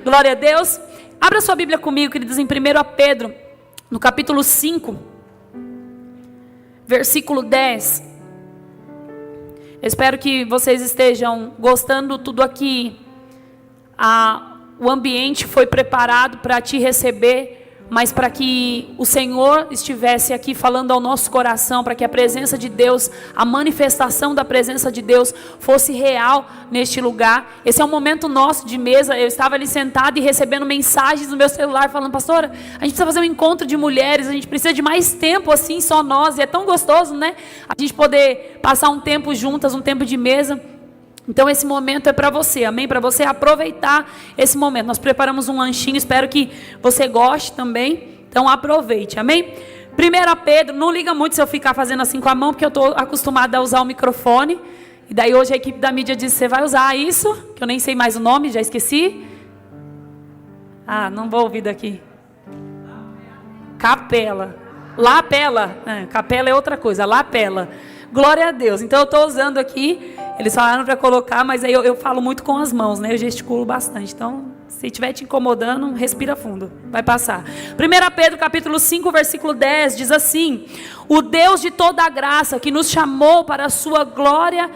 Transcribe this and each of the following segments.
Glória a Deus. Abra sua Bíblia comigo, queridos, em 1 Pedro, no capítulo 5, versículo 10. Eu espero que vocês estejam gostando tudo aqui. O ambiente foi preparado para te receber, mas para que o Senhor estivesse aqui falando ao nosso coração, para que a presença de Deus, a manifestação da presença de Deus fosse real neste lugar. Esse é um momento nosso de mesa. Eu estava ali sentada e recebendo mensagens no meu celular, falando: pastora, a gente precisa fazer um encontro de mulheres, a gente precisa de mais tempo assim, só nós, e é tão gostoso, né? A gente poder passar um tempo juntas, um tempo de mesa. Então esse momento é para você, amém? Para você aproveitar esse momento. Nós preparamos um lanchinho, espero que você goste também. Então aproveite, amém? 1 Pedro, não liga muito se eu ficar fazendo assim com a mão, porque eu estou acostumada a usar o microfone. E daí hoje a equipe da mídia disse: você vai usar isso? Que eu nem sei mais o nome, já esqueci. Não vou ouvir daqui. Capela. Lapela. Capela é outra coisa, lapela. Glória a Deus. Então eu estou usando aqui. Eles falaram para colocar, mas aí eu falo muito com as mãos, né? Eu gesticulo bastante. Então, se estiver te incomodando, respira fundo. Vai passar. 1 Pedro capítulo 5, versículo 10, diz assim: o Deus de toda a graça, que nos chamou para a sua glória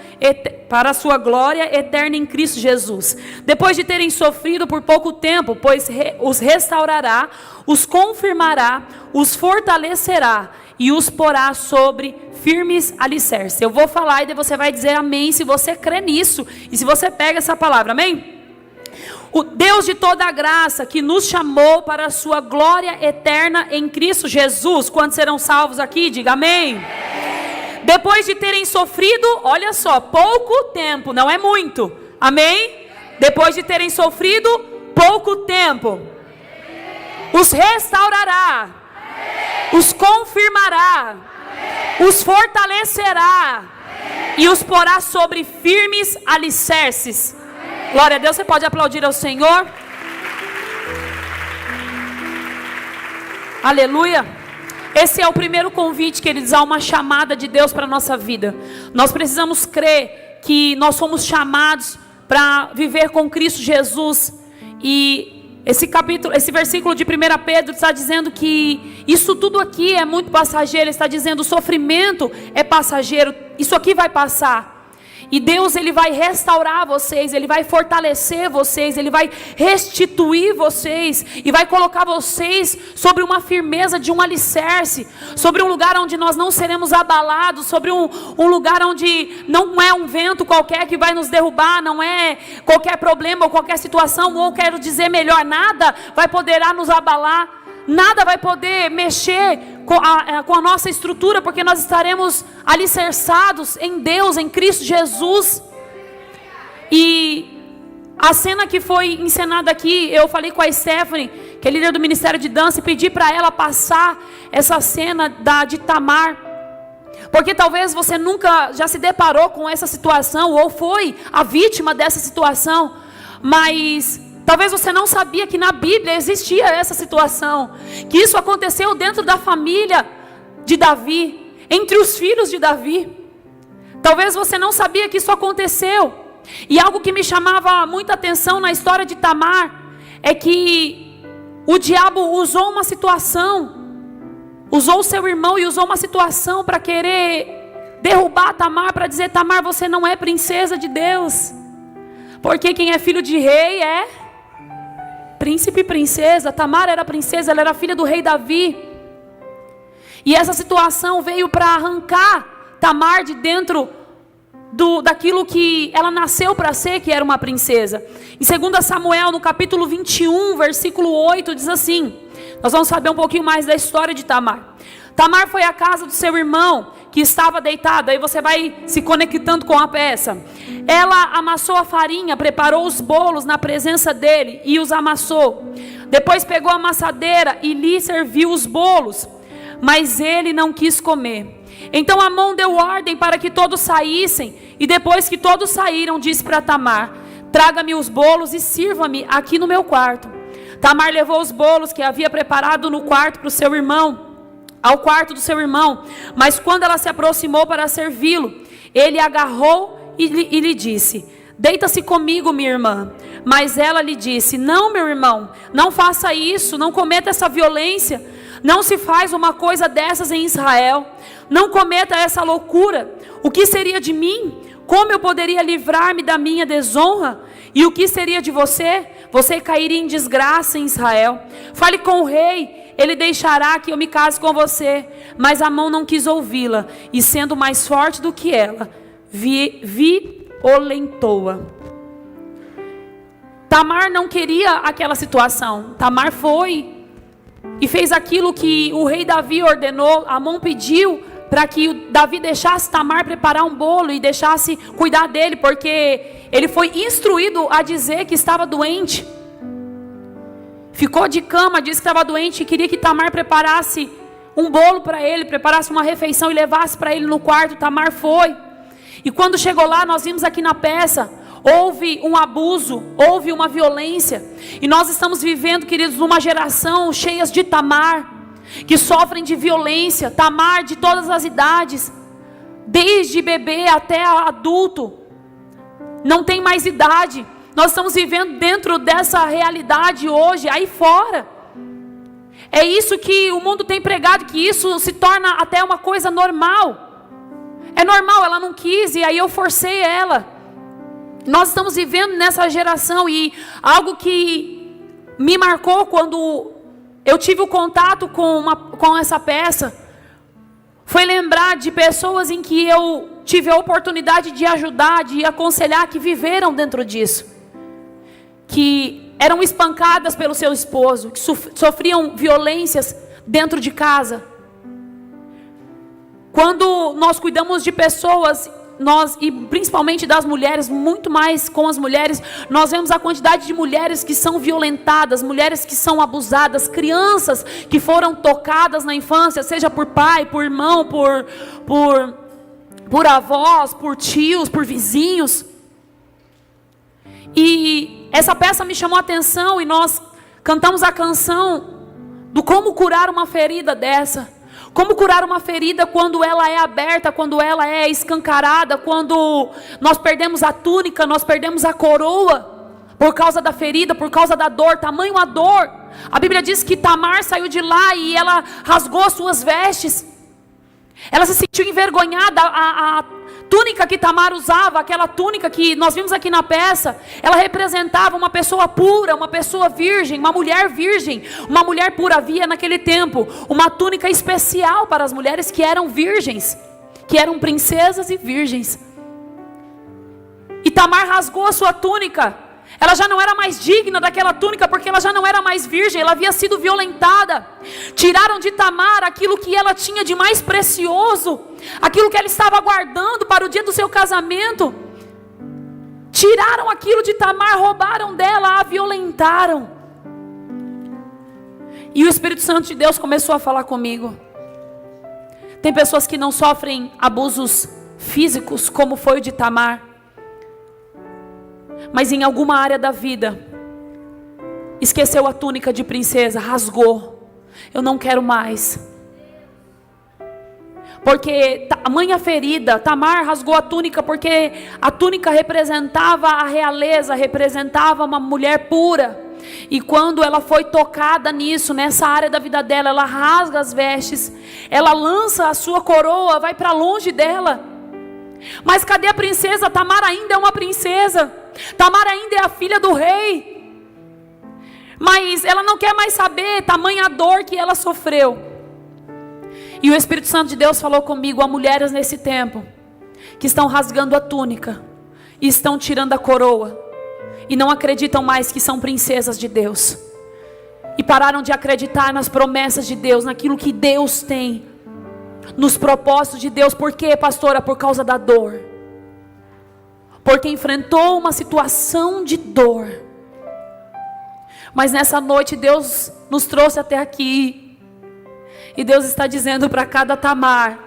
eterna em Cristo Jesus, depois de terem sofrido por pouco tempo, pois os restaurará, os confirmará, os fortalecerá e os porá sobre firmes alicerces. Eu vou falar e daí você vai dizer amém se você crê nisso e se você pega essa palavra, amém? O Deus de toda a graça, que nos chamou para a sua glória eterna em Cristo Jesus. Quantos serão salvos aqui? Diga amém. Depois de terem sofrido, olha só, pouco tempo, não é muito, amém? Depois de terem sofrido pouco tempo, os restaurará, os confirmará, os fortalecerá e os porá sobre firmes alicerces. Glória a Deus. Você pode aplaudir ao Senhor. Aleluia. Esse é o primeiro convite, queridos, a uma chamada de Deus para a nossa vida. Nós precisamos crer que nós somos chamados para viver com Cristo Jesus. E esse versículo de 1 Pedro está dizendo que isso tudo aqui é muito passageiro. Ele está dizendo: o sofrimento é passageiro, isso aqui vai passar. E Deus, Ele vai restaurar vocês, Ele vai fortalecer vocês, Ele vai restituir vocês e vai colocar vocês sobre uma firmeza de um alicerce, sobre um lugar onde nós não seremos abalados, sobre um lugar onde não é um vento qualquer que vai nos derrubar, não é qualquer problema ou qualquer situação, ou quero dizer melhor, nada vai poder nos abalar, nada vai poder mexer com a nossa estrutura, porque nós estaremos alicerçados em Deus, em Cristo Jesus. E a cena que foi encenada aqui, eu falei com a Stephanie, que é líder do Ministério de Dança, e pedi para ela passar essa cena de Tamar, porque talvez você nunca já se deparou com essa situação, ou foi a vítima dessa situação, mas talvez você não sabia que na Bíblia existia essa situação, que isso aconteceu dentro da família de Davi, entre os filhos de Davi. Talvez você não sabia que isso aconteceu. E algo que me chamava muita atenção na história de Tamar é que o diabo usou uma situação, usou o seu irmão e usou uma situação para querer derrubar Tamar, para dizer: Tamar, você não é princesa de Deus, porque quem é filho de rei é príncipe e princesa. Tamar era princesa, ela era filha do rei Davi. E essa situação veio para arrancar Tamar de dentro daquilo que ela nasceu para ser, que era uma princesa. Em 2 Samuel, no capítulo 21, versículo 8, diz assim: nós vamos saber um pouquinho mais da história de Tamar. Tamar foi à casa do seu irmão, que estava deitado. Aí você vai se conectando com a peça. Ela amassou a farinha, preparou os bolos na presença dele e os amassou. Depois pegou a amassadeira e lhe serviu os bolos, mas ele não quis comer. Então Amon deu ordem para que todos saíssem, e depois que todos saíram, disse para Tamar: traga-me os bolos e sirva-me aqui no meu quarto. Tamar levou os bolos que havia preparado no quarto para o seu irmão, ao quarto do seu irmão, mas quando ela se aproximou para servi-lo, ele agarrou e lhe disse: Deita-se comigo, minha irmã. Mas ela lhe disse: não, meu irmão, não faça isso, não cometa essa violência. Não se faz uma coisa dessas em Israel. Não cometa essa loucura. O que seria de mim? Como eu poderia livrar-me da minha desonra? E o que seria de você? Você cairia em desgraça em Israel. Fale com o rei, ele deixará que eu me case com você. Mas Amon não quis ouvi-la, e sendo mais forte do que ela, violentou-a. Tamar não queria aquela situação. Tamar foi e fez aquilo que o rei Davi ordenou. Amon pediu para que o Davi deixasse Tamar preparar um bolo e deixasse cuidar dele, porque ele foi instruído a dizer que estava doente. Ficou de cama, disse que estava doente e queria que Tamar preparasse um bolo para ele, preparasse uma refeição e levasse para ele no quarto. Tamar foi. E quando chegou lá, nós vimos aqui na peça, houve um abuso, houve uma violência. E nós estamos vivendo, queridos, numa geração cheia de Tamar, que sofrem de violência. Tamar de todas as idades, desde bebê até adulto, não tem mais idade. Nós estamos vivendo dentro dessa realidade hoje, aí fora. É isso que o mundo tem pregado, que isso se torna até uma coisa normal. É normal, ela não quis e aí eu forcei ela. Nós estamos vivendo nessa geração, e algo que me marcou quando eu tive o contato com essa peça foi lembrar de pessoas em que eu tive a oportunidade de ajudar, de aconselhar, que viveram dentro disso, que eram espancadas pelo seu esposo, que sofriam violências dentro de casa. Quando nós cuidamos de pessoas, e principalmente das mulheres, muito mais com as mulheres, nós vemos a quantidade de mulheres que são violentadas, mulheres que são abusadas, crianças que foram tocadas na infância, seja por pai, por irmão, por avós, por tios, por vizinhos. E essa peça me chamou a atenção, e nós cantamos a canção do como curar uma ferida dessa. Como curar uma ferida quando ela é aberta, quando ela é escancarada, quando nós perdemos a túnica, nós perdemos a coroa, por causa da ferida, por causa da dor, tamanho a dor. A Bíblia diz que Tamar saiu de lá e ela rasgou suas vestes. Ela se sentiu envergonhada. A túnica que Tamar usava, aquela túnica que nós vimos aqui na peça, ela representava uma pessoa pura, uma pessoa virgem, uma mulher virgem, uma mulher pura. Havia naquele tempo uma túnica especial para as mulheres que eram virgens, que eram princesas e virgens. E Tamar rasgou a sua túnica. Ela já não era mais digna daquela túnica, porque ela já não era mais virgem, ela havia sido violentada. Tiraram de Tamar aquilo que ela tinha de mais precioso, aquilo que ela estava guardando para o dia do seu casamento. Tiraram aquilo de Tamar, roubaram dela, a violentaram. E o Espírito Santo de Deus começou a falar comigo. Tem pessoas que não sofrem abusos físicos, como foi o de Tamar, mas em alguma área da vida esqueceu a túnica de princesa, rasgou. Eu não quero mais. Porque tamanha ferida, Tamar rasgou a túnica, porque a túnica representava a realeza, representava uma mulher pura. E quando ela foi tocada nisso, nessa área da vida dela, ela rasga as vestes, ela lança a sua coroa, vai para longe dela. Mas cadê a princesa? Tamar ainda é uma princesa. Tamar ainda é a filha do rei. Mas ela não quer mais saber, tamanha dor que ela sofreu. E o Espírito Santo de Deus falou comigo: há mulheres nesse tempo que estão rasgando a túnica e estão tirando a coroa, e não acreditam mais que são princesas de Deus, e pararam de acreditar nas promessas de Deus, naquilo que Deus tem, nos propósitos de Deus. Por quê, pastora? Por causa da dor. Porque enfrentou uma situação de dor. Mas nessa noite Deus nos trouxe até aqui, e Deus está dizendo para cada Tamar: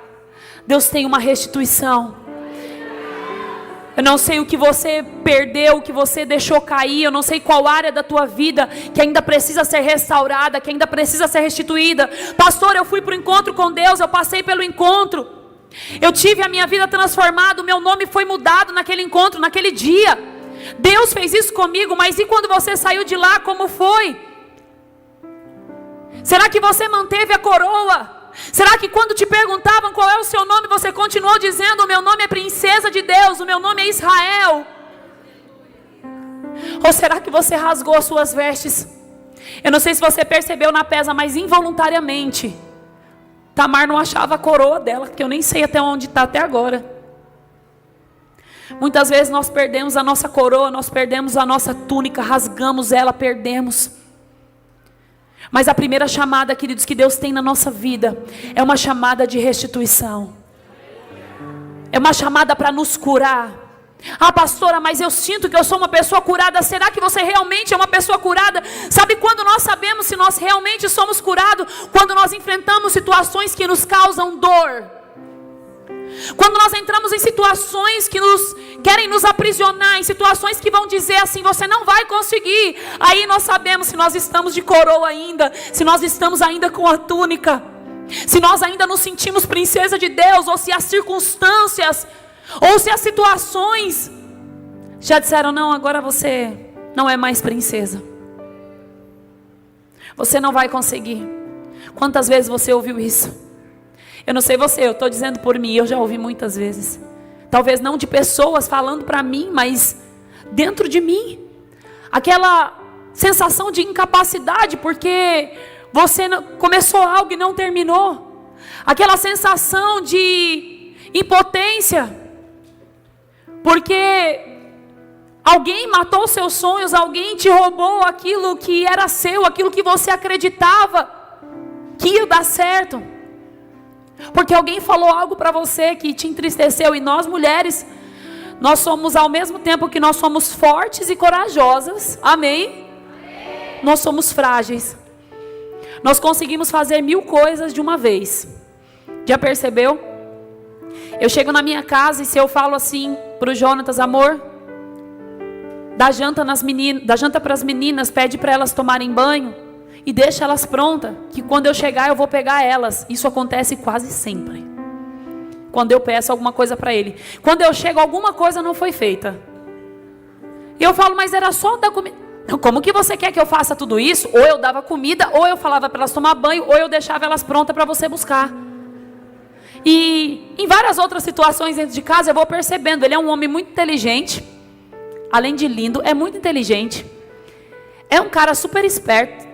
Deus tem uma restituição. Eu não sei o que você perdeu, o que você deixou cair. Eu não sei qual área da tua vida que ainda precisa ser restaurada, que ainda precisa ser restituída. Pastor, eu fui para o encontro com Deus, eu passei pelo encontro, eu tive a minha vida transformada, o meu nome foi mudado naquele encontro, naquele dia. Deus fez isso comigo, mas e quando você saiu de lá, como foi? Será que você manteve a coroa? Será que quando te perguntavam qual é o seu nome, você continuou dizendo: o meu nome é princesa de Deus, o meu nome é Israel? Ou será que você rasgou as suas vestes? Eu não sei se você percebeu na pesa, mas involuntariamente Tamar não achava a coroa dela, que eu nem sei até onde está até agora. Muitas vezes nós perdemos a nossa coroa, nós perdemos a nossa túnica, rasgamos ela, perdemos. Mas a primeira chamada, queridos, que Deus tem na nossa vida é uma chamada de restituição. É uma chamada para nos curar. Ah, pastora, mas eu sinto que eu sou uma pessoa curada. Será que você realmente é uma pessoa curada? Sabe quando nós sabemos se nós realmente somos curados? Quando nós enfrentamos situações que nos causam dor. Quando nós entramos em situações que querem nos aprisionar, em situações que vão dizer assim: você não vai conseguir. Aí nós sabemos se nós estamos de coroa ainda, se nós estamos ainda com a túnica, se nós ainda nos sentimos princesa de Deus, ou se as circunstâncias, ou se as situações já disseram: não, agora você não é mais princesa, você não vai conseguir. Quantas vezes você ouviu isso? Eu não sei você, eu estou dizendo por mim, eu já ouvi muitas vezes. Talvez não de pessoas falando para mim, mas dentro de mim. Aquela sensação de incapacidade, porque você começou algo e não terminou. Aquela sensação de impotência, porque alguém matou seus sonhos, alguém te roubou aquilo que era seu, aquilo que você acreditava que ia dar certo. Porque alguém falou algo para você que te entristeceu. E nós mulheres, nós somos, ao mesmo tempo que nós somos fortes e corajosas, amém? Nós somos frágeis. Nós conseguimos fazer 1000 coisas de uma vez. Já percebeu? Eu chego na minha casa e se eu falo assim para o Jonatas: amor, dá janta para as meninas, pede para elas tomarem banho e deixa elas prontas, que quando eu chegar eu vou pegar elas. Isso acontece quase sempre. Quando eu peço alguma coisa para ele. Quando eu chego, alguma coisa não foi feita. E eu falo: mas era só dar comida. Como que você quer que eu faça tudo isso? Ou eu dava comida, ou eu falava para elas tomar banho, ou eu deixava elas prontas para você buscar. E em várias outras situações dentro de casa eu vou percebendo. Ele é um homem muito inteligente. Além de lindo, é muito inteligente. É um cara super esperto.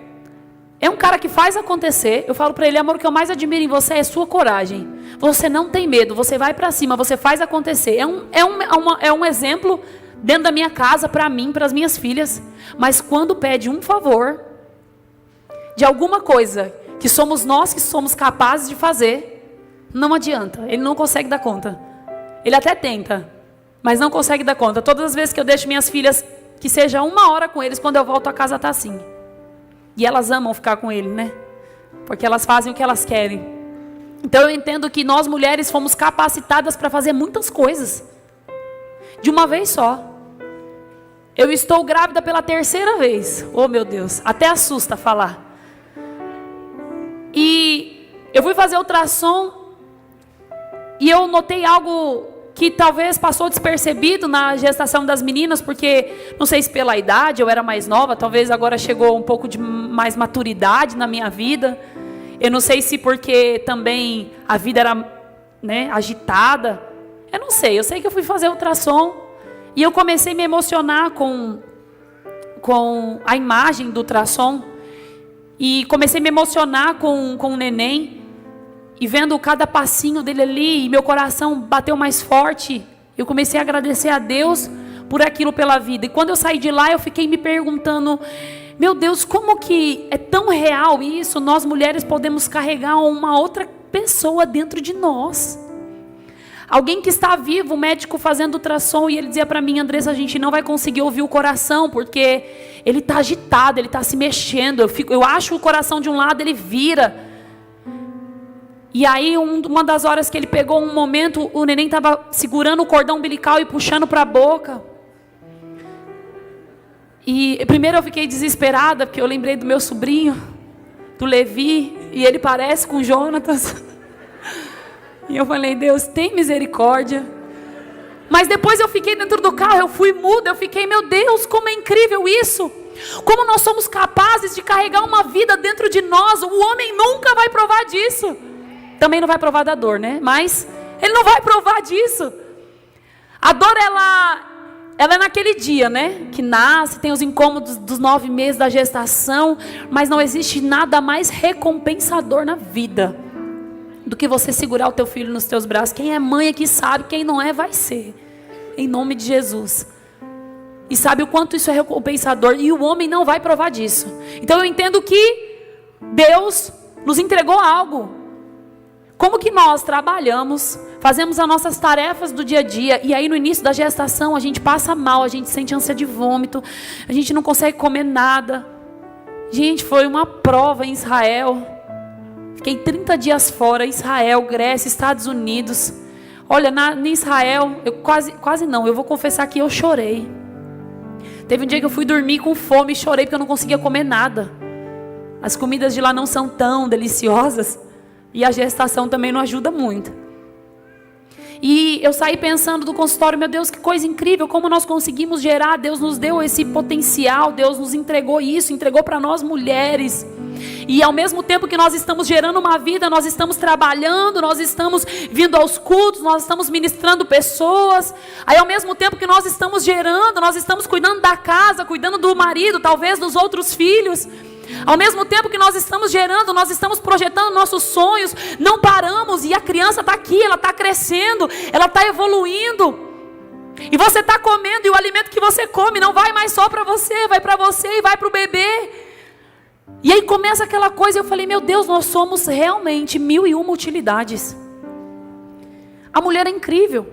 É um cara que faz acontecer. Eu falo para ele: amor, o que eu mais admiro em você é sua coragem. Você não tem medo, você vai para cima, você faz acontecer. É um exemplo dentro da minha casa, para mim, para as minhas filhas. Mas quando pede um favor de alguma coisa que somos nós que somos capazes de fazer, não adianta, ele não consegue dar conta. Ele até tenta, mas não consegue dar conta. Todas as vezes que eu deixo minhas filhas, que seja 1 hora com eles, quando eu volto a casa está assim. E elas amam ficar com ele, né? Porque elas fazem o que elas querem. Então eu entendo que nós mulheres fomos capacitadas para fazer muitas coisas de uma vez só. Eu estou grávida pela 3ª vez. Oh, meu Deus, até assusta falar. E eu fui fazer ultrassom e eu notei algo que talvez passou despercebido na gestação das meninas, porque não sei se pela idade eu era mais nova, talvez agora chegou um pouco de mais maturidade na minha vida. Eu não sei se porque também a vida era, né, agitada. Eu não sei, eu sei que eu fui fazer ultrassom e eu comecei a me emocionar com a imagem do ultrassom. E comecei a me emocionar com o neném. E vendo cada passinho dele ali, e meu coração bateu mais forte. Eu comecei a agradecer a Deus por aquilo, pela vida. E quando eu saí de lá, eu fiquei me perguntando: meu Deus, como que é tão real isso? Nós mulheres podemos carregar uma outra pessoa dentro de nós. Alguém que está vivo, o médico fazendo ultrassom, e ele dizia para mim: Andressa, a gente não vai conseguir ouvir o coração, porque ele está agitado, ele está se mexendo. Eu acho o coração de um lado, ele vira. E aí, uma das horas que ele pegou um momento, o neném estava segurando o cordão umbilical e puxando para a boca. E primeiro eu fiquei desesperada, porque eu lembrei do meu sobrinho, do Levi, e ele parece com o Jonatas. E eu falei: Deus, tem misericórdia. Mas depois eu fiquei dentro do carro, eu fui muda, eu fiquei, meu Deus, como é incrível isso. Como nós somos capazes de carregar uma vida dentro de nós. O homem nunca vai provar disso. Também não vai provar da dor, né? Mas ele não vai provar disso. A dor, ela é naquele dia, né? Que nasce, tem os incômodos dos 9 meses da gestação. Mas não existe nada mais recompensador na vida do que você segurar o teu filho nos teus braços. Quem é mãe aqui sabe, quem não é vai ser. Em nome de Jesus. E sabe o quanto isso é recompensador. E o homem não vai provar disso. Então eu entendo que Deus nos entregou algo. Como que nós trabalhamos, fazemos as nossas tarefas do dia a dia. E aí no início da gestação a gente passa mal. A gente sente ânsia de vômito. A gente não consegue comer nada. Gente, foi uma prova em Israel. Fiquei 30 dias fora. Israel, Grécia, Estados Unidos. Olha, em Israel, eu quase não. Eu vou confessar que eu chorei. Teve um dia que eu fui dormir com fome e chorei porque eu não conseguia comer nada. As comidas de lá não são tão deliciosas. E a gestação também não ajuda muito. E eu saí pensando do consultório, meu Deus, que coisa incrível, como nós conseguimos gerar. Deus nos deu esse potencial, Deus nos entregou isso, entregou para nós mulheres. E ao mesmo tempo que nós estamos gerando uma vida, nós estamos trabalhando, nós estamos vindo aos cultos, nós estamos ministrando pessoas. Aí ao mesmo tempo que nós estamos gerando, nós estamos cuidando da casa, cuidando do marido, talvez dos outros filhos. Ao mesmo tempo que nós estamos gerando, nós estamos projetando nossos sonhos, não paramos. E a criança está aqui, ela está crescendo, ela está evoluindo. E você está comendo, e o alimento que você come não vai mais só para você, vai para você e vai para o bebê. E aí começa aquela coisa, eu falei, meu Deus, nós somos realmente 1001 utilidades. A mulher é incrível.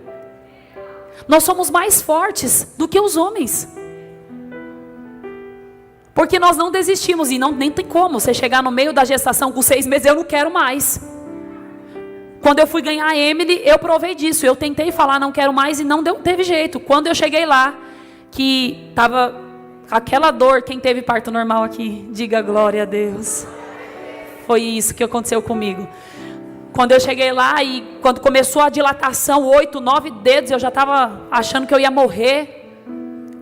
Nós somos mais fortes do que os homens. Porque nós não desistimos, e nem tem como você chegar no meio da gestação com 6 meses, eu não quero mais. Quando eu fui ganhar a Emily, eu provei disso. Eu tentei falar não quero mais e não teve jeito. Quando eu cheguei lá, que estava aquela dor, quem teve parto normal aqui, diga glória a Deus. Foi isso que aconteceu comigo. Quando eu cheguei lá e quando começou a dilatação, 8, 9 dedos, eu já estava achando que eu ia morrer.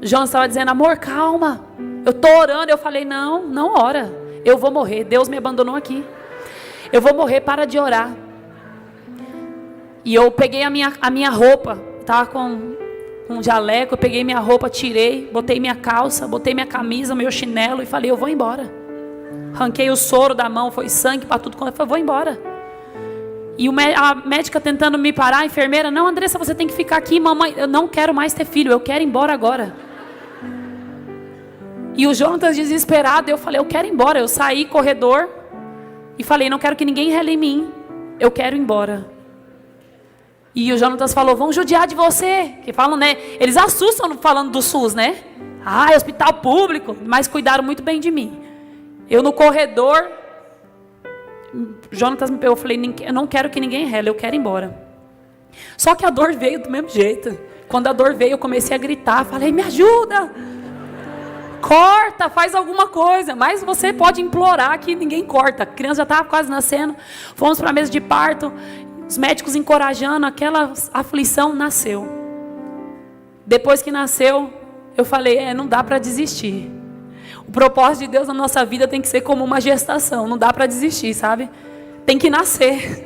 João estava dizendo, amor, calma. Eu estou orando. Eu falei, não ora. Eu vou morrer. Deus me abandonou aqui. Eu vou morrer, para de orar. E eu peguei a minha roupa. Estava com um jaleco. Eu peguei minha roupa, tirei. Botei minha calça, botei minha camisa, meu chinelo. E falei, eu vou embora. Arranquei o soro da mão. Foi sangue para tudo. Eu falei, vou embora. E a médica tentando me parar. A enfermeira, não, Andressa, você tem que ficar aqui. Mamãe, eu não quero mais ter filho. Eu quero ir embora agora. E o Jonatas desesperado, eu falei, eu quero ir embora. Eu saí corredor e falei, não quero que ninguém rele em mim. Eu quero ir embora. E o Jonatas falou, vão judiar de você. Que falam, né? Eles assustam falando do SUS, né? Ah, é hospital público. Mas cuidaram muito bem de mim. Eu no corredor, o Jonatas me pegou, eu falei, eu não quero que ninguém rele, eu quero ir embora. Só que a dor veio do mesmo jeito. Quando a dor veio, eu comecei a gritar. Falei, me ajuda. Corta, faz alguma coisa. Mas você pode implorar que ninguém corta. A criança já estava quase nascendo. Fomos para a mesa de parto. Os médicos encorajando. Aquela aflição nasceu. Depois que nasceu, eu falei, não dá para desistir. O propósito de Deus na nossa vida tem que ser como uma gestação. Não dá para desistir, sabe? Tem que nascer.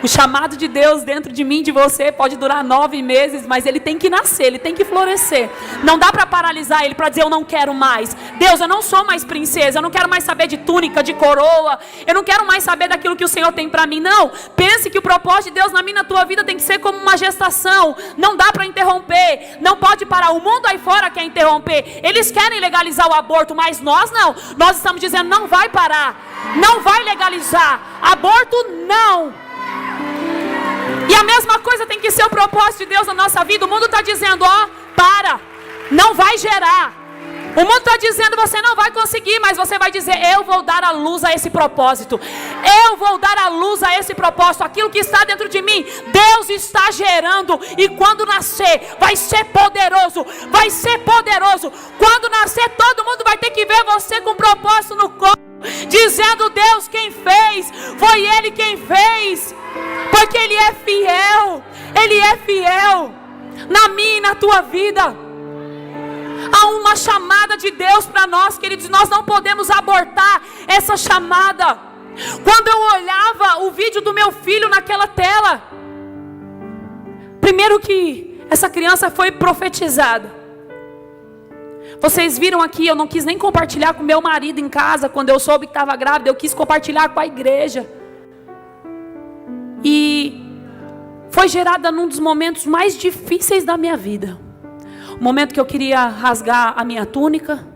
O chamado de Deus dentro de mim, de você, pode durar 9 meses, mas ele tem que nascer, ele tem que florescer. Não dá para paralisar ele, para dizer eu não quero mais. Deus, eu não sou mais princesa, eu não quero mais saber de túnica, de coroa. Eu não quero mais saber daquilo que o Senhor tem para mim. Não, pense que o propósito de Deus na minha, na tua vida tem que ser como uma gestação. Não dá para interromper, não pode parar. O mundo aí fora quer interromper. Eles querem legalizar o aborto, mas nós não. Nós estamos dizendo não vai parar, não vai legalizar. Aborto não. E a mesma coisa tem que ser o propósito de Deus na nossa vida. O mundo está dizendo, para, não vai gerar. O mundo está dizendo, você não vai conseguir, mas você vai dizer, eu vou dar a luz a esse propósito. Eu vou dar a luz a esse propósito. Aquilo que está dentro de mim, Deus está gerando. E quando nascer, vai ser poderoso. Vai ser poderoso. Quando nascer, todo mundo vai ter que ver você com propósito no corpo. Dizendo, Deus quem fez, foi Ele quem fez. Porque Ele é fiel. Ele é fiel. na minha e na tua vida. Há uma chamada de Deus para nós, queridos. Nós não podemos abortar essa chamada. Quando eu olhava o vídeo do meu filho naquela tela, primeiro que essa criança foi profetizada. Vocês viram aqui, eu não quis nem compartilhar com meu marido em casa. Quando eu soube que estava grávida, eu quis compartilhar com a igreja. E foi gerada num dos momentos mais difíceis da minha vida. O momento que eu queria rasgar a minha túnica.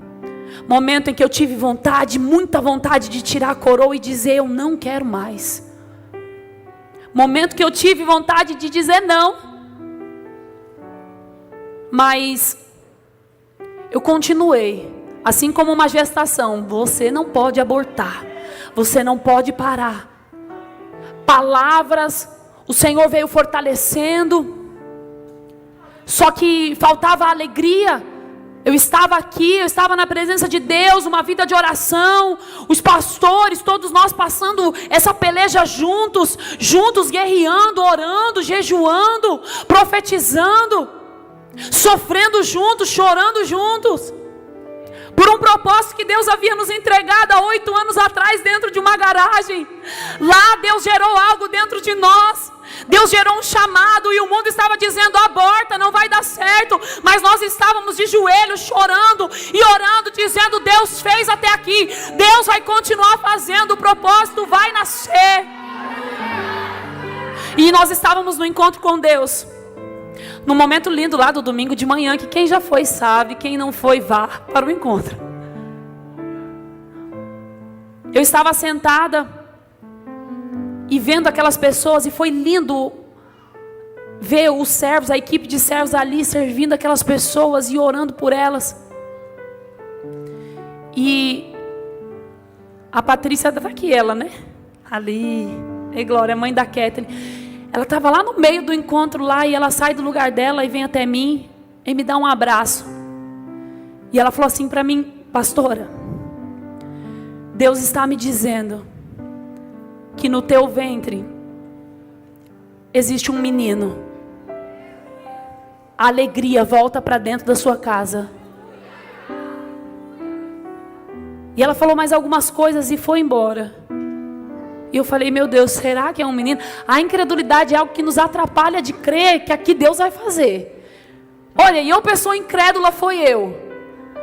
Momento em que eu tive vontade, muita vontade de tirar a coroa e dizer: eu não quero mais. Momento que eu tive vontade de dizer não. Mas eu continuei. Assim como uma gestação, você não pode abortar. Você não pode parar. Palavras, o Senhor veio fortalecendo. Só que faltava alegria. Eu estava aqui, eu estava na presença de Deus, uma vida de oração, os pastores, todos nós passando essa peleja juntos, guerreando, orando, jejuando, profetizando, sofrendo juntos, chorando juntos, por um propósito que Deus havia nos entregado há 8 anos atrás dentro de uma garagem. Lá Deus gerou algo dentro de nós. Deus gerou um chamado e o mundo estava dizendo: aborta, não vai dar certo. Mas nós estávamos de joelhos, chorando e orando, dizendo: Deus fez até aqui, Deus vai continuar fazendo, o propósito vai nascer. E nós estávamos no encontro com Deus, num momento lindo lá do domingo de manhã, que quem já foi sabe, quem não foi, vá para o encontro. Eu estava sentada e vendo aquelas pessoas, e foi lindo ver os servos, a equipe de servos ali servindo aquelas pessoas e orando por elas. E a Patrícia está aqui, ela, né? Ali, ei Glória, mãe da Kathleen. Ela estava lá no meio do encontro lá, e ela sai do lugar dela e vem até mim e me dá um abraço. E ela falou assim para mim: pastora, Deus está me dizendo que no teu ventre existe um menino. A alegria volta para dentro da sua casa. E ela falou mais algumas coisas e foi embora. E eu falei: meu Deus, será que é um menino? A incredulidade é algo que nos atrapalha de crer que aqui Deus vai fazer. Olha, e eu, pessoa incrédula, foi eu.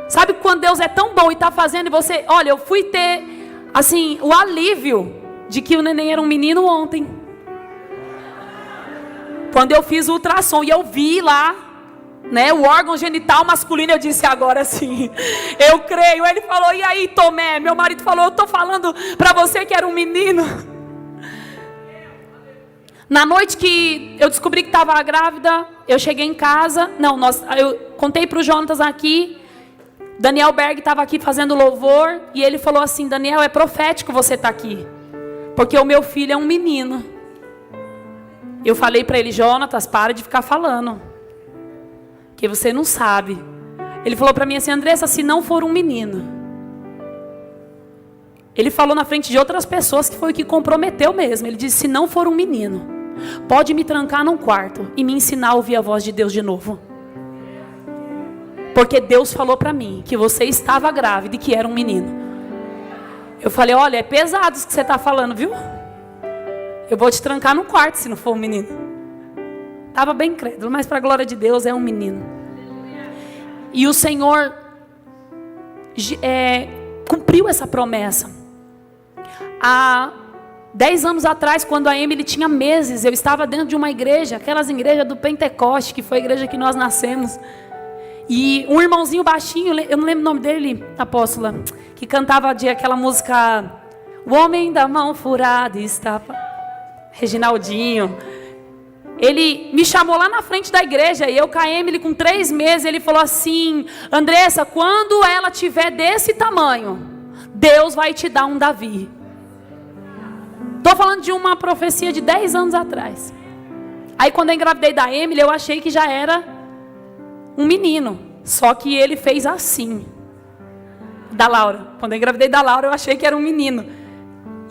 Sabe quando Deus é tão bom e está fazendo, e você... Olha, eu fui ter, assim, o alívio de que o neném era um menino ontem. Quando eu fiz o ultrassom e eu vi lá, né, o órgão genital masculino, eu disse: agora sim, eu creio. Ele falou: e aí, Tomé? Meu marido falou: eu estou falando para você que era um menino. Na noite que eu descobri que estava grávida, eu cheguei em casa. Eu contei para o Jonatas aqui. Daniel Berg estava aqui fazendo louvor. E ele falou assim: Daniel, é profético você estar aqui, porque o meu filho é um menino. Eu falei para ele: Jonatas, para de ficar falando, que você não sabe. Ele falou para mim assim: Andressa, se não for um menino. Ele falou na frente de outras pessoas, que foi o que comprometeu mesmo. Ele disse: se não for um menino, pode me trancar num quarto e me ensinar a ouvir a voz de Deus de novo. Porque Deus falou para mim que você estava grávida e que era um menino. Eu falei: olha, é pesado isso que você está falando, viu? Eu vou te trancar no quarto se não for um menino. Estava bem crédulo, mas para a glória de Deus é um menino. E o Senhor cumpriu essa promessa. Há 10 anos atrás, quando a Emily tinha meses, eu estava dentro de uma igreja, aquelas igrejas do Pentecoste, que foi a igreja que nós nascemos. E um irmãozinho baixinho, eu não lembro o nome dele, apóstola, que cantava aquela música: o homem da mão furada está... Reginaldinho. Ele me chamou lá na frente da igreja, e eu com a Emily com 3 meses, ele falou assim: Andressa, quando ela tiver desse tamanho, Deus vai te dar um Davi. Estou falando de uma profecia de 10 anos atrás. Aí quando eu engravidei da Emily, eu achei que já era um menino. Só que ele fez assim. Da Laura. Quando eu engravidei da Laura, eu achei que era um menino.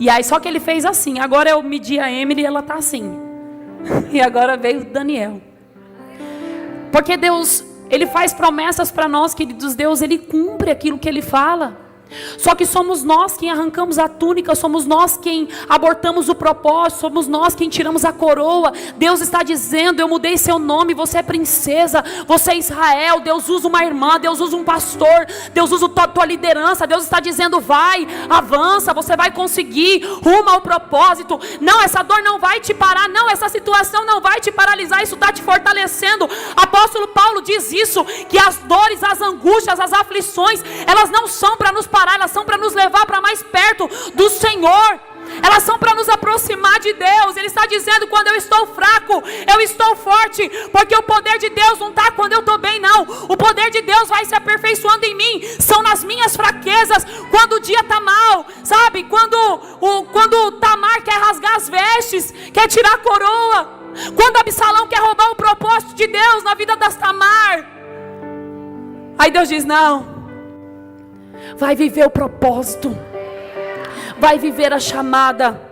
E aí só que ele fez assim. Agora eu medi a Emily e ela está assim. E agora veio o Daniel. Porque Deus, Ele faz promessas para nós, queridos. Deus, Ele cumpre aquilo que Ele fala. Só que somos nós quem arrancamos a túnica, somos nós quem abortamos o propósito, somos nós quem tiramos a coroa. Deus está dizendo: eu mudei seu nome, você é princesa, você é Israel. Deus usa uma irmã, Deus usa um pastor, Deus usa a tua liderança. Deus está dizendo: vai, avança, você vai conseguir, rumo ao propósito. Não, essa dor não vai te parar, não, essa situação não vai te paralisar, isso está te fortalecendo. Apóstolo Paulo diz isso, que as dores, as angústias, as aflições, elas não são para nos parar, elas são para nos levar para mais perto do Senhor. Elas são para nos aproximar de Deus. Ele está dizendo: quando eu estou fraco, eu estou forte, porque o poder de Deus não está quando eu estou bem, não. O poder de Deus vai se aperfeiçoando em mim, são nas minhas fraquezas, quando o dia está mal, sabe? Quando o Tamar quer rasgar as vestes, quer tirar a coroa, quando Absalão quer roubar o propósito de Deus na vida das Tamar, aí Deus diz: não, vai viver o propósito, vai viver a chamada.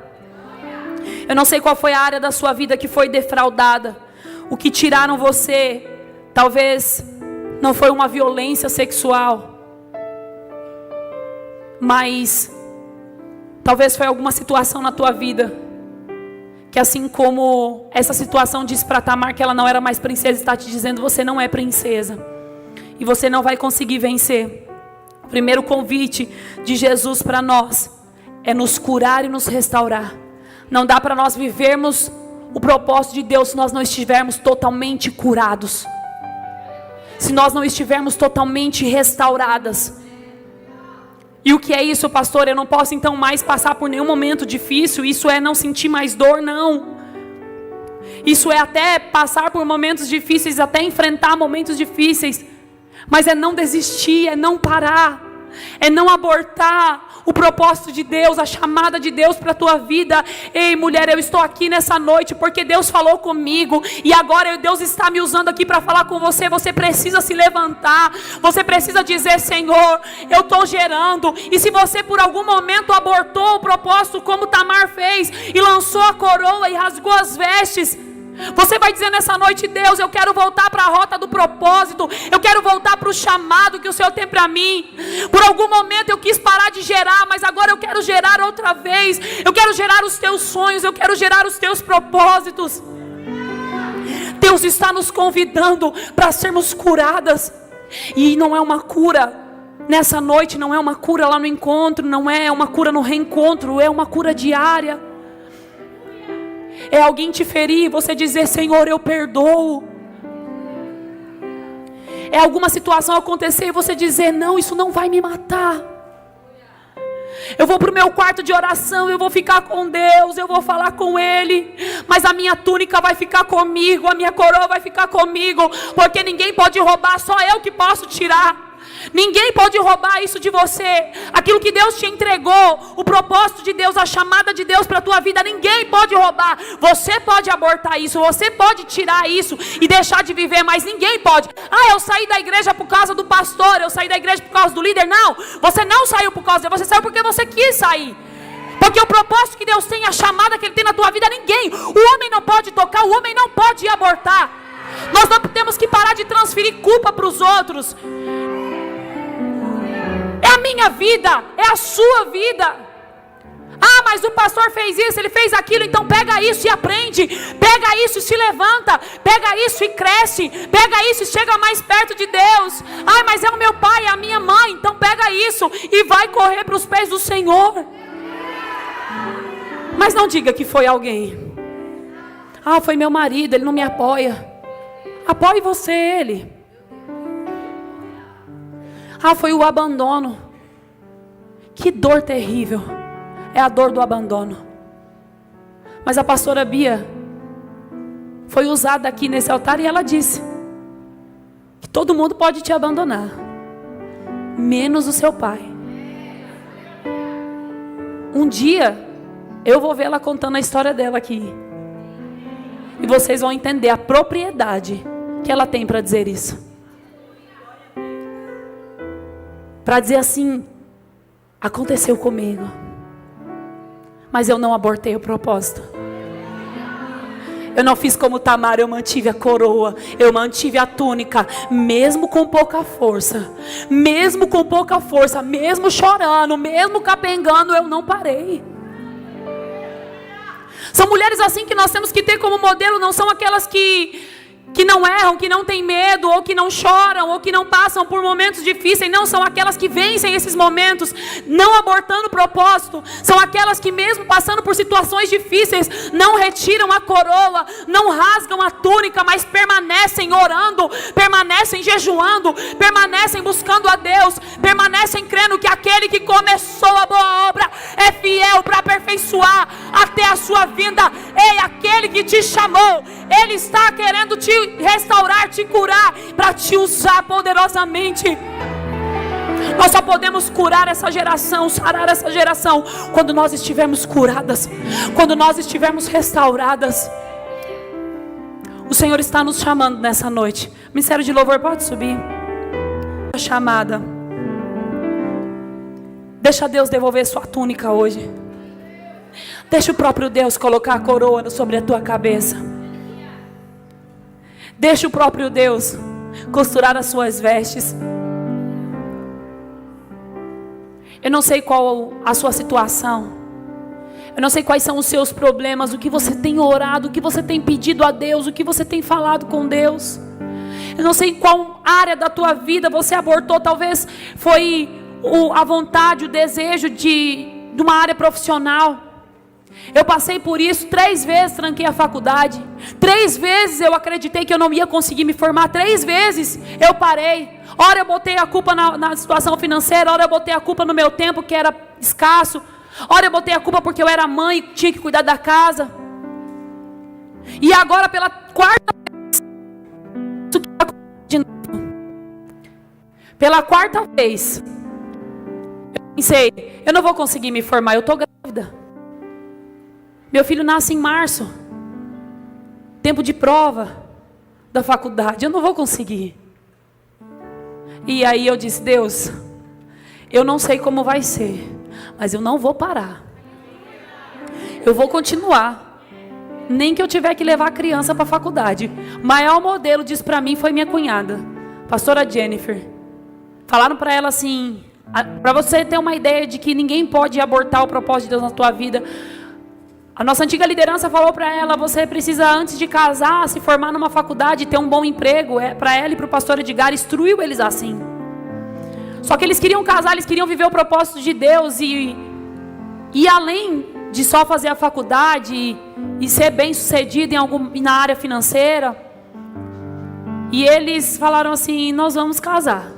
Eu não sei qual foi a área da sua vida que foi defraudada. O que tiraram você, talvez não foi uma violência sexual, mas talvez foi alguma situação na tua vida, que assim como essa situação disse para Tamar que ela não era mais princesa, está te dizendo: você não é princesa, e você não vai conseguir vencer. O primeiro convite de Jesus para nós é nos curar e nos restaurar. Não dá para nós vivermos o propósito de Deus se nós não estivermos totalmente curados, se nós não estivermos totalmente restauradas. E o que é isso, pastor? Eu não posso então mais passar por nenhum momento difícil? Isso é não sentir mais dor? Não. Isso é até passar por momentos difíceis, até enfrentar momentos difíceis, mas é não desistir, é não parar, é não abortar o propósito de Deus, a chamada de Deus para a tua vida. Ei, mulher, eu estou aqui nessa noite porque Deus falou comigo, e agora Deus está me usando aqui para falar com você. Você precisa se levantar, você precisa dizer: Senhor, eu estou gerando. E se você por algum momento abortou o propósito, como Tamar fez, e lançou a coroa e rasgou as vestes, você vai dizer nessa noite: Deus, eu quero voltar para a rota do propósito, eu quero voltar para o chamado que o Senhor tem para mim. Por algum momento eu quis parar de gerar, mas agora eu quero gerar outra vez. Eu quero gerar os teus sonhos, eu quero gerar os teus propósitos. Deus está nos convidando para sermos curadas, e não é uma cura nessa noite, não é uma cura lá no encontro, não é uma cura no reencontro, é uma cura diária. É alguém te ferir, você dizer: Senhor, eu perdoo. É alguma situação acontecer e você dizer: não, isso não vai me matar. Eu vou para o meu quarto de oração, eu vou ficar com Deus, eu vou falar com Ele, mas a minha túnica vai ficar comigo, a minha coroa vai ficar comigo, porque ninguém pode roubar, só eu que posso tirar. Ninguém pode roubar isso de você. Aquilo que Deus te entregou, o propósito de Deus, a chamada de Deus para a tua vida, ninguém pode roubar. Você pode abortar isso, você pode tirar isso e deixar de viver, mas ninguém pode. Ah, eu saí da igreja por causa do pastor, eu saí da igreja por causa do líder. Não, você não saiu por causa dele, você saiu porque você quis sair. Porque o propósito que Deus tem, a chamada que Ele tem na tua vida, ninguém, o homem não pode tocar, o homem não pode abortar. Nós não temos que parar de transferir culpa para os outros. É a minha vida, é a sua vida. Ah, mas o pastor fez isso, ele fez aquilo. Então pega isso e aprende. Pega isso e se levanta. Pega isso e cresce. Pega isso e chega mais perto de Deus. Ah, mas é o meu pai, é a minha mãe. Então pega isso e vai correr para os pés do Senhor. Mas não diga que foi alguém. Ah, foi meu marido, ele não me apoia. Apoie você, ele. Ah, foi o abandono. Que dor terrível. É a dor do abandono. Mas a pastora Bia foi usada aqui nesse altar e ela disse que todo mundo pode te abandonar, menos o seu pai. Um dia eu vou ver ela contando a história dela aqui, e vocês vão entender a propriedade que ela tem para dizer isso. Para dizer assim: aconteceu comigo, mas eu não abortei o propósito. Eu não fiz como Tamar, eu mantive a coroa, eu mantive a túnica, mesmo com pouca força, mesmo chorando, mesmo capengando, eu não parei. São mulheres assim que nós temos que ter como modelo, não são aquelas que não erram, que não têm medo, ou que não choram, ou que não passam por momentos difíceis. Não, são aquelas que vencem esses momentos, não abortando o propósito. São aquelas que mesmo passando por situações difíceis, não retiram a coroa, não rasgam a túnica, mas permanecem orando, permanecem jejuando, permanecem buscando a Deus, permanecem crendo que aquele que começou a boa obra é fiel para aperfeiçoar até a sua vinda. Ei, aquele que te chamou, Ele está querendo te restaurar, te curar, para te usar poderosamente. Nós só podemos curar essa geração, sarar essa geração, quando nós estivermos curadas, quando nós estivermos restauradas. O Senhor está nos chamando nessa noite. O ministério de louvor pode subir. A chamada. Deixa Deus devolver sua túnica hoje. Deixa o próprio Deus colocar a coroa sobre a tua cabeça. Deixa o próprio Deus costurar as suas vestes. Eu não sei qual a sua situação. Eu não sei quais são os seus problemas, o que você tem orado, o que você tem pedido a Deus, o que você tem falado com Deus. Eu não sei em qual área da tua vida você abortou. Talvez foi a vontade, o desejo de uma área profissional. Eu passei por isso 3 vezes, tranquei a faculdade. 3 vezes eu acreditei que eu não ia conseguir me formar. 3 vezes eu parei. Ora eu botei a culpa na situação financeira. Ora eu botei a culpa no meu tempo que era escasso. Ora eu botei a culpa porque eu era mãe e tinha que cuidar da casa. E agora pela 4ª vez, pela 4ª vez, eu pensei, eu não vou conseguir me formar, eu estou grávida. Meu filho nasce em março. Tempo de prova da faculdade. Eu não vou conseguir. E aí eu disse, Deus, eu não sei como vai ser, mas eu não vou parar. Eu vou continuar. Nem que eu tiver que levar a criança para a faculdade. O maior modelo disso para mim foi minha cunhada, pastora Jennifer. Falaram para ela assim, para você ter uma ideia de que ninguém pode abortar o propósito de Deus na tua vida. A nossa antiga liderança falou para ela, você precisa antes de casar, se formar numa faculdade, ter um bom emprego. Para ela e para o pastor Edgar, instruiu eles assim. Só que eles queriam casar, eles queriam viver o propósito de Deus. E além de só fazer a faculdade e ser bem sucedido na área financeira. E eles falaram assim, nós vamos casar.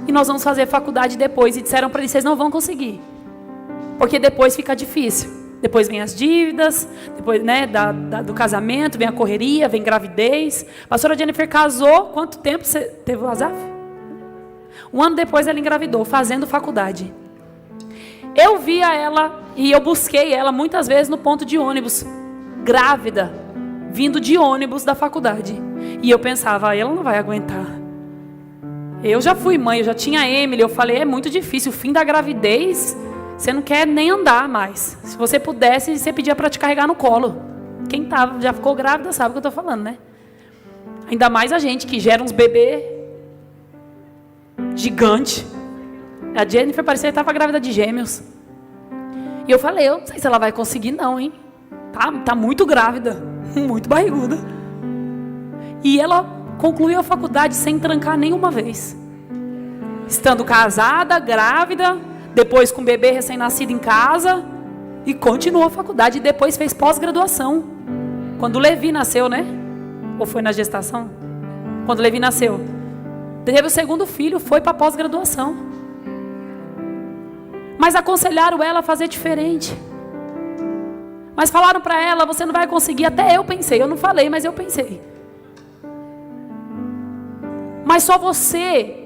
E nós vamos fazer faculdade depois. E disseram para eles, vocês não vão conseguir. Porque depois fica difícil. Depois vem as dívidas, depois do casamento, vem a correria, vem gravidez. A pastora Jennifer casou, quanto tempo você teve o Azaf? 1 ano depois ela engravidou, fazendo faculdade. Eu via ela e eu busquei ela muitas vezes no ponto de ônibus, grávida, vindo de ônibus da faculdade. E eu pensava, ela não vai aguentar. Eu já fui mãe, eu já tinha Emily, eu falei, é muito difícil, o fim da gravidez... Você não quer nem andar mais. Se você pudesse, você pedia para te carregar no colo. Quem já ficou grávida sabe o que eu estou falando, né? Ainda mais a gente que gera uns bebês gigante. A Jennifer parecia que estava grávida de gêmeos. E eu falei, eu não sei se ela vai conseguir não, hein? Tá muito grávida, muito barriguda. E ela concluiu a faculdade sem trancar nenhuma vez. Estando casada, grávida... Depois com o bebê recém-nascido em casa. E continuou a faculdade. E depois fez pós-graduação. Quando o Levi nasceu, né? Ou foi na gestação? Quando o Levi nasceu. Teve o 2º filho, foi para pós-graduação. Mas aconselharam ela a fazer diferente. Mas falaram para ela, você não vai conseguir. Até eu pensei, eu não falei, mas eu pensei. Mas só você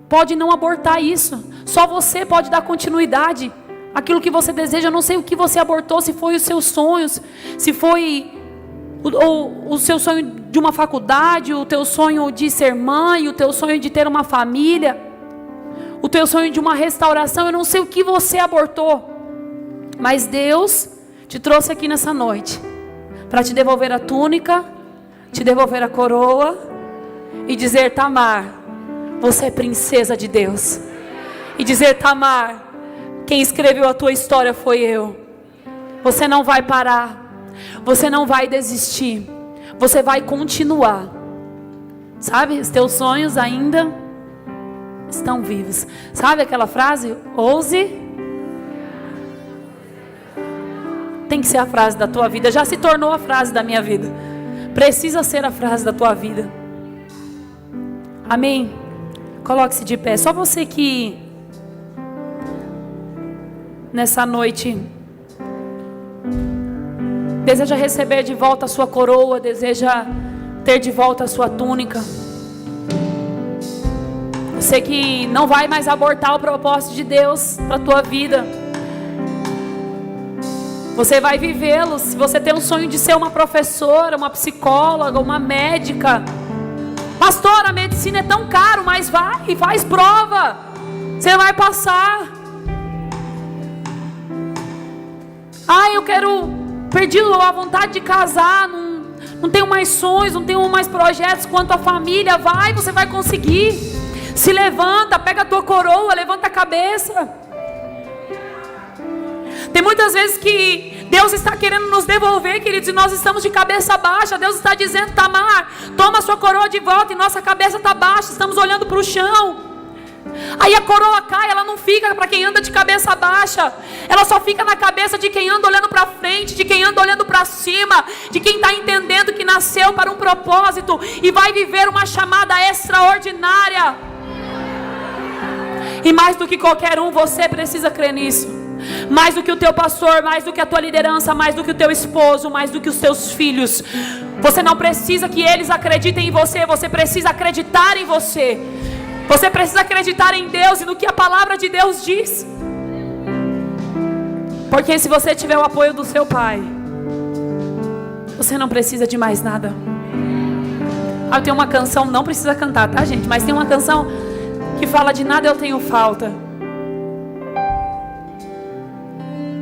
pode não abortar isso. Só você pode dar continuidade àquilo que você deseja. Eu não sei o que você abortou, se foi os seus sonhos, se foi o seu sonho de uma faculdade, o teu sonho de ser mãe, o teu sonho de ter uma família, o teu sonho de uma restauração. Eu não sei o que você abortou, mas Deus te trouxe aqui nessa noite para te devolver a túnica, te devolver a coroa e dizer: Tamar, você é princesa de Deus. E dizer: Tamar, quem escreveu a tua história foi eu. Você não vai parar, você não vai desistir, você vai continuar. Sabe, os teus sonhos ainda estão vivos. Sabe aquela frase? Ouse. Tem que ser a frase da tua vida. Já se tornou a frase da minha vida. Precisa ser a frase da tua vida. Amém? Coloque-se de pé. Só você que nessa noite deseja receber de volta a sua coroa, deseja ter de volta a sua túnica. Você que não vai mais abortar o propósito de Deus para a tua vida. Você vai vivê-lo. Se você tem um sonho de ser uma professora, uma psicóloga, uma médica. Pastor, a medicina é tão caro, mas vai e faz prova. Você vai passar. Eu perdi a vontade de casar, não tenho mais sonhos, não tenho mais projetos quanto a família. Vai, você vai conseguir. Se levanta, pega a tua coroa, levanta a cabeça. Tem muitas vezes que Deus está querendo nos devolver, queridos, e nós estamos de cabeça baixa. Deus está dizendo: Tamar, toma a sua coroa de volta, e nossa cabeça está baixa, estamos olhando para o chão. Aí a coroa cai, ela não fica para quem anda de cabeça baixa, ela só fica na cabeça de quem anda olhando para frente, de quem anda olhando para cima, de quem está entendendo que nasceu para um propósito e vai viver uma chamada extraordinária. E mais do que qualquer um, você precisa crer nisso. Mais do que o teu pastor, mais do que a tua liderança, mais do que o teu esposo, mais do que os teus filhos. Você não precisa que eles acreditem em você, você precisa acreditar em você. Você precisa acreditar em Deus e no que a palavra de Deus diz. Porque se você tiver o apoio do seu pai, você não precisa de mais nada. Eu tenho uma canção, não precisa cantar, tá, gente? Mas tem uma canção que fala: de nada eu tenho falta.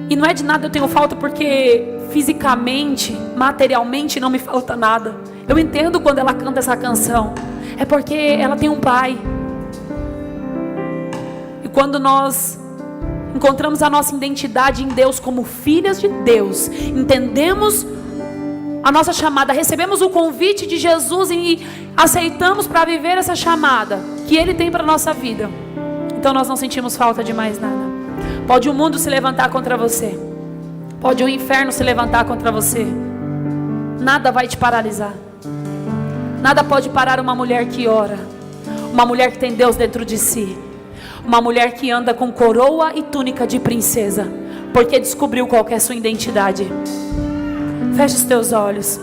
E não é de nada eu tenho falta porque fisicamente, materialmente não me falta nada. Eu entendo quando ela canta essa canção. É porque ela tem um pai. E quando nós encontramos a nossa identidade em Deus como filhas de Deus, entendemos a nossa chamada, recebemos o convite de Jesus e aceitamos para viver essa chamada que Ele tem para a nossa vida, então nós não sentimos falta de mais nada. Pode o mundo se levantar contra você, pode o inferno se levantar contra você, nada vai te paralisar. Nada pode parar uma mulher que ora, uma mulher que tem Deus dentro de si, uma mulher que anda com coroa e túnica de princesa, porque descobriu qual que é a sua identidade. Feche os teus olhos.